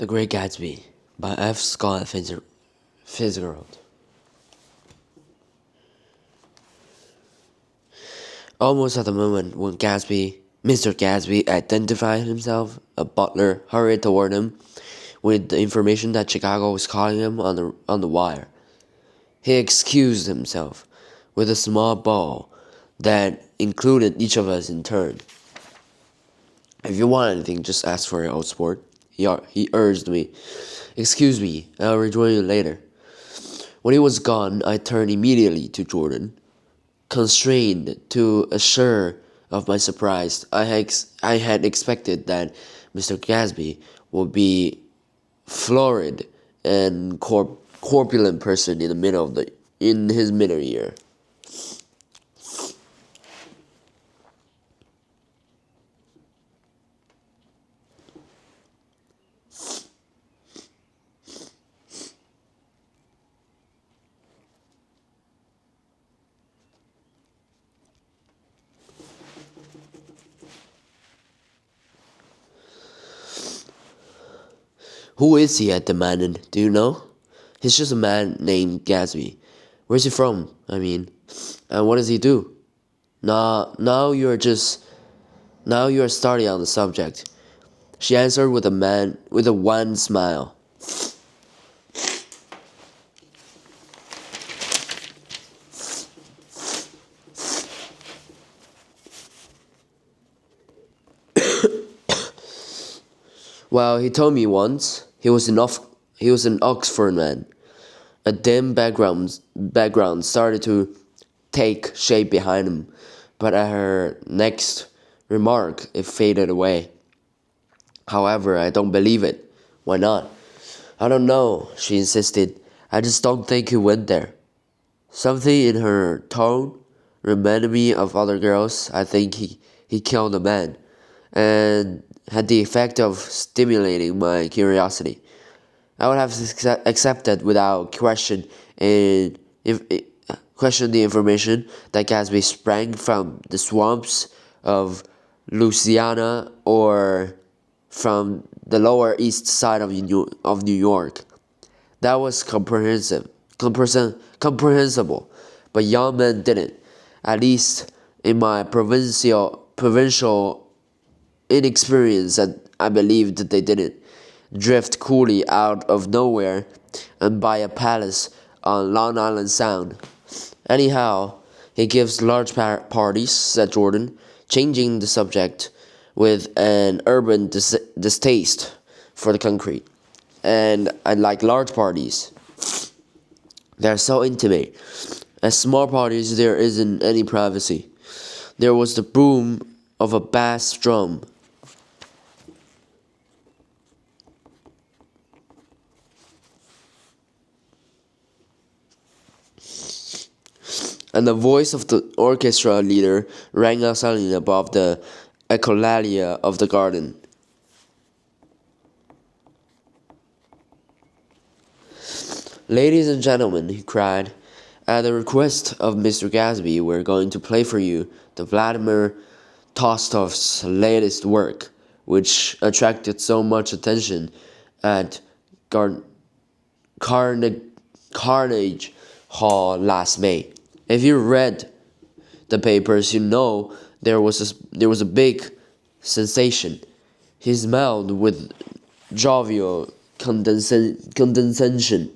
The Great Gatsby by F. Scott Fitzgerald. Almost at the moment when Mr. Gatsby identified himself, a butler hurried toward him with the information that Chicago was calling him on the wire. He excused himself with a small bow that included each of us in turn. "If you want anything, just ask for it, old sport," he urged me. "Excuse me, I'll rejoin you later." When he was gone, I turned immediately to Jordan, constrained to assure of my surprise. I had expected that Mr. Gatsby would be florid and corpulent person in his middle year. "Who is he?" I demanded. "Do you know?" "He's just a man named Gatsby." "Where's he from, I mean? And what does he do?" Now you are starting on the subject," she answered with a wan smile. "Well, he told me once he was an Oxford man." A dim background started to take shape behind him, but at her next remark it faded away. "However, I don't believe it." "Why not?" "I don't know," she insisted. "I just don't think he went there." Something in her tone reminded me of other girls. I think he killed a man, and had the effect of stimulating my curiosity. I would have accepted without question the information that Gatsby sprang from the swamps of Louisiana or from the Lower East Side of New York. That was comprehensible, but young men didn't. At least in my provincial inexperience, I believed that they didn't drift coolly out of nowhere and buy a palace on Long Island Sound. "Anyhow, he gives large parties," said Jordan, changing the subject with an urban distaste for the concrete. "And I like large parties. They're so intimate. At small parties there isn't any privacy." There was the boom of a bass drum. And the voice of the orchestra leader rang out suddenly above the echolalia of the garden. "Ladies and gentlemen," he cried, "at the request of Mr. Gatsby, we're going to play for you the Vladimir Tostov's latest work, which attracted so much attention at Carnegie Hall last May. If you read the papers, you know there was a big sensation." He smiled with jovial condescension.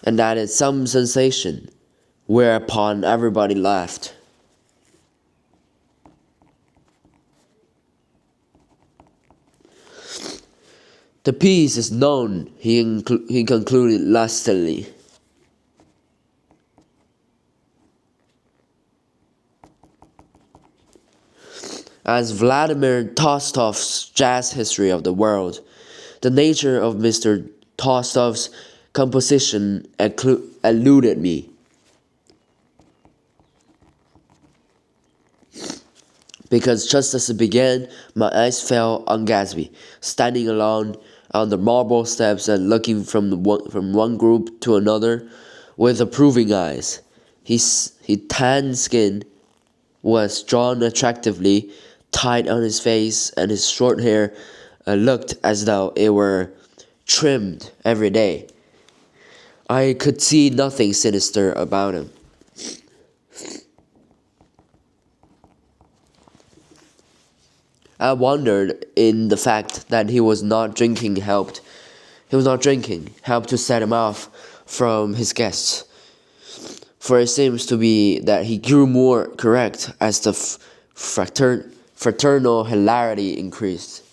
And added some sensation, whereupon everybody laughed. "The piece is known," he concluded lustily. "As Vladimir Tostov's Jazz History of the World. The nature of Mr. Tostov's composition eluded me. Because just as it began, my eyes fell on Gatsby, standing alone on the marble steps and looking from one group to another with approving eyes. His tan skin was drawn attractively, tight on his face, and his short hair looked as though it were trimmed every day. I could see nothing sinister about him. I wondered in the fact that he was not drinking helped to set him off from his guests. For it seems to be that he grew more correct as the fraternal hilarity increased.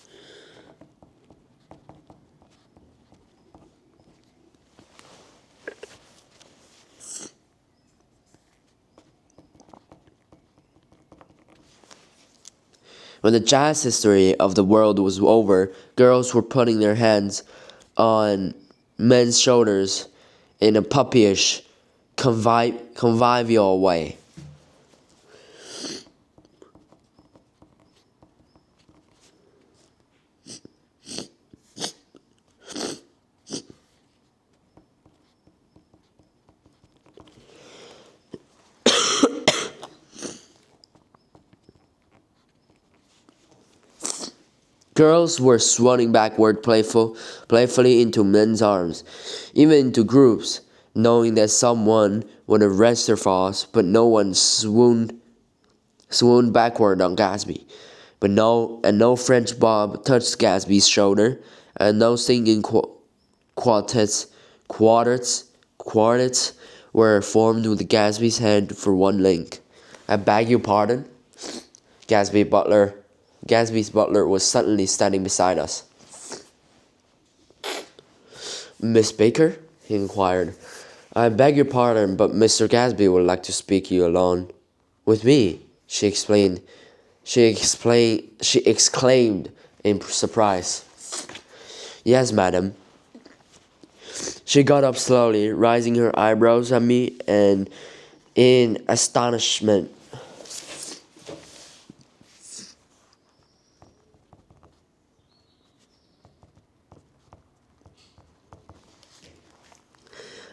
When the jazz history of the world was over, girls were putting their hands on men's shoulders in a puppyish, convivial way. Girls were swanning backward playfully into men's arms, even into groups, knowing that someone would arrest their falls, but no one swooned backward on Gatsby. No French bob touched Gatsby's shoulder, and no singing quartets, quartets were formed with Gatsby's head for one link. I beg your pardon? Gatsby butler Gatsby's butler was suddenly standing beside us. "Miss Baker?" he inquired. "I beg your pardon, but Mr. Gatsby would like to speak to you alone." "With me?" she explained. She exclaimed in surprise. "Yes, madam." She got up slowly, raising her eyebrows at me and in astonishment.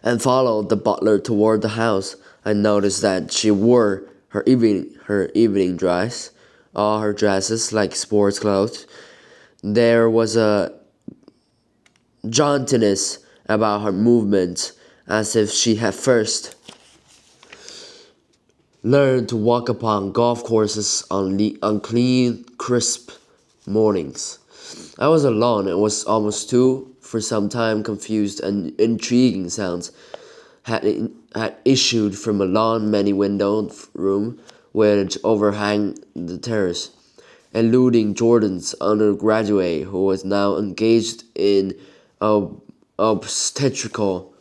And followed the butler toward the house. I noticed that she wore her evening dress, all her dresses like sports clothes. There was a jauntiness about her movements, as if she had first learned to walk upon golf courses on clean, crisp mornings. I was alone and was almost too, for some time confused and intriguing sounds had issued from a long, many-windowed room which overhang the terrace, eluding Jordan's undergraduate who was now engaged in obstetrical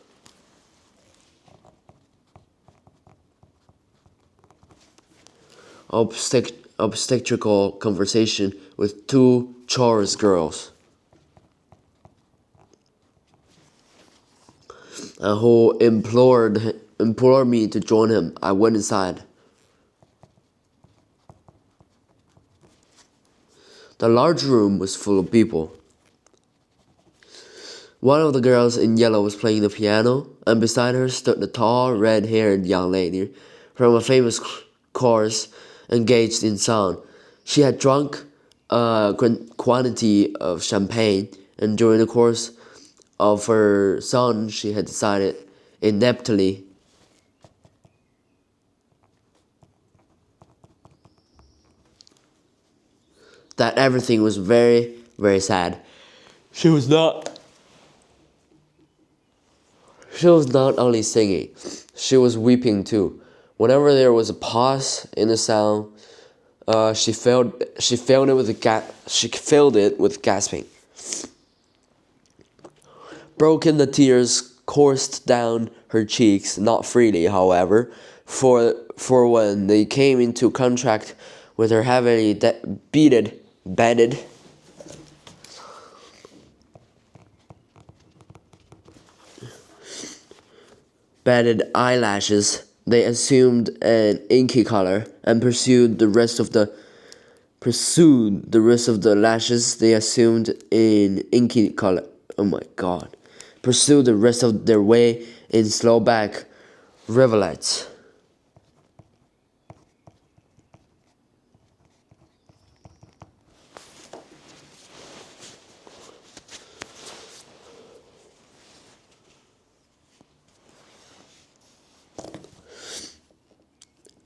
obstetrical conversation with two chorus girls, who implored me to join him. I went inside. The large room was full of people. One of the girls in yellow was playing the piano, and beside her stood a tall, red-haired young lady from a famous chorus engaged in song. She had drunk a quantity of champagne, and during the course of her song she had decided ineptly that everything was very, very sad. She was not She was not only singing, she was weeping too. Whenever there was a pause in the sound, she filled it with gasping. Broken, the tears coursed down her cheeks, not freely, however, for when they came into contact with her heavily beaded eyelashes, they assumed an inky color and pursued the rest of the lashes they assumed in inky color. Oh my god. Pursued the rest of their way in slow back Rivulets.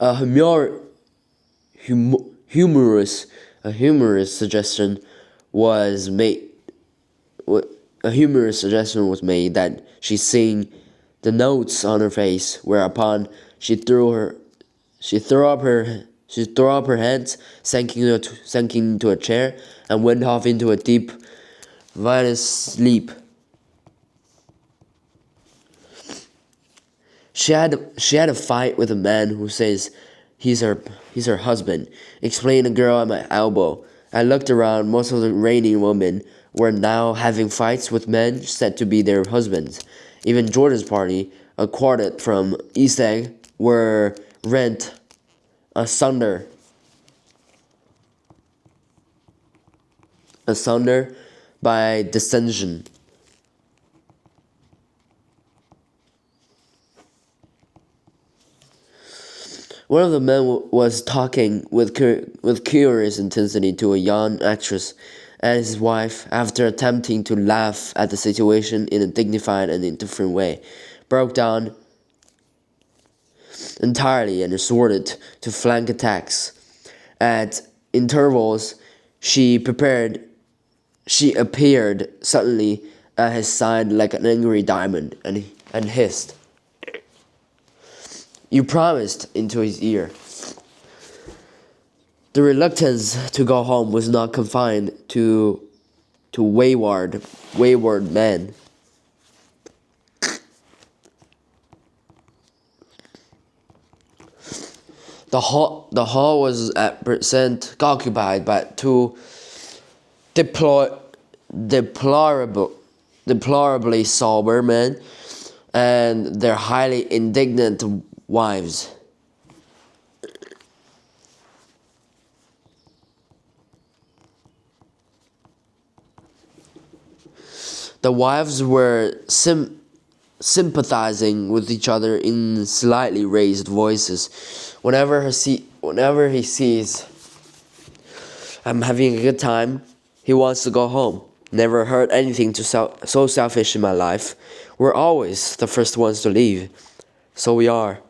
A hum- humorous a humorous suggestion was made a humorous suggestion was made that she sing the notes on her face, whereupon she threw up her hands, sank into a chair, and went off into a deep vinous sleep. She had a fight with a man who says he's her husband, explained a girl at my elbow. I looked around. Most of the reigning women were now having fights with men said to be their husbands. Even Jordan's party, a quartet from East Egg, were rent asunder asunder by dissension. One of the men was talking with curious intensity to a young actress, and his wife, after attempting to laugh at the situation in a dignified and indifferent way, broke down entirely and resorted to flank attacks. At intervals, she prepared she appeared suddenly at his side like an angry diamond, and hissed, "You promised," into his ear. The reluctance to go home was not confined to wayward men. The hall was at present occupied by two deplor, deplorable, deplorably sober men and their highly indignant wives. The wives were sympathizing with each other in slightly raised voices. Whenever he sees I'm having a good time, he wants to go home. Never heard anything so selfish in my life. We're always the first ones to leave. So we are.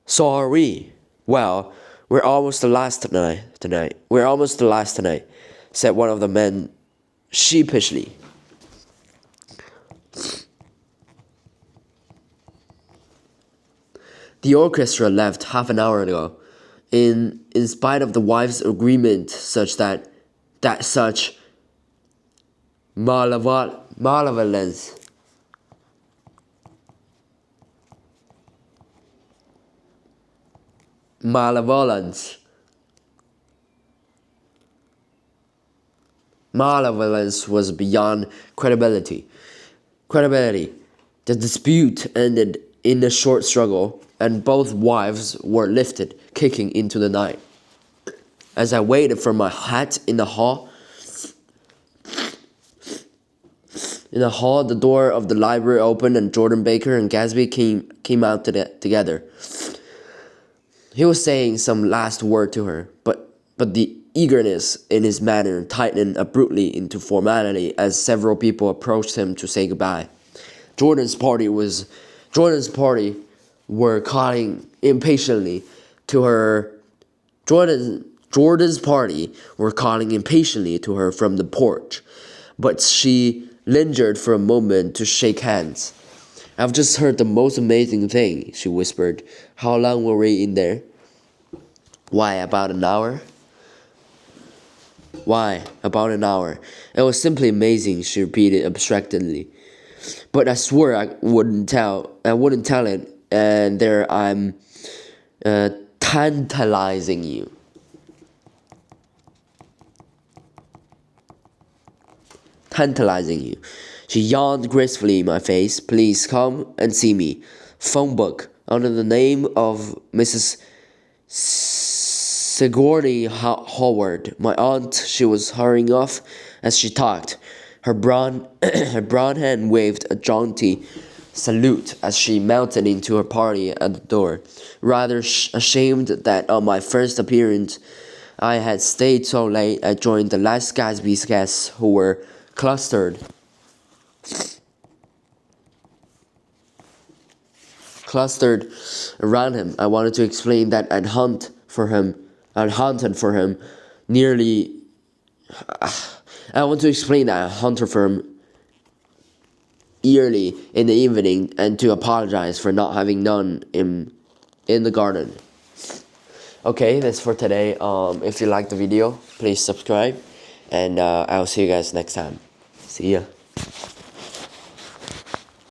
So are we. Well, we're almost the last tonight. We're almost the last tonight, said one of the men sheepishly. The orchestra left half an hour ago, in spite of the wife's agreement, such that such malevolence malevolence malevolence was beyond credibility. The dispute ended in a short struggle, and both wives were lifted, kicking into the night. As I waited for my hat in the hall, the door of the library opened, and Jordan Baker and Gatsby came out together. He was saying some last word to her, but the eagerness in his manner tightened abruptly into formality as several people approached him to say goodbye. Jordan's party were calling impatiently to her. Jordan's party were calling impatiently to her from the porch, but she lingered for a moment to shake hands. "I've just heard the most amazing thing," she whispered. "How long were we in there?" "Why, about an hour." "Why, about an hour. It was simply amazing," she repeated abstractedly. "But I swear I wouldn't tell. I wouldn't tell it. And there I'm tantalizing you." Tantalizing you. She yawned gracefully in my face. "Please come and see me. Phone book under the name of Mrs. Sigourney Howard." My aunt, she was hurrying off as she talked. Her brown, her brown hand waved a jaunty salute as she mounted into her party at the door. Rather ashamed that on my first appearance I had stayed so late, I joined the last Gatsby's guests who were clustered around him. I wanted to explain that I'd hunted for him nearly. I want to explain that I hunted for him early in the evening and to apologize for not having none in the garden. Okay, that's for today. If you like the video, please subscribe, and I'll see you guys next time. See ya.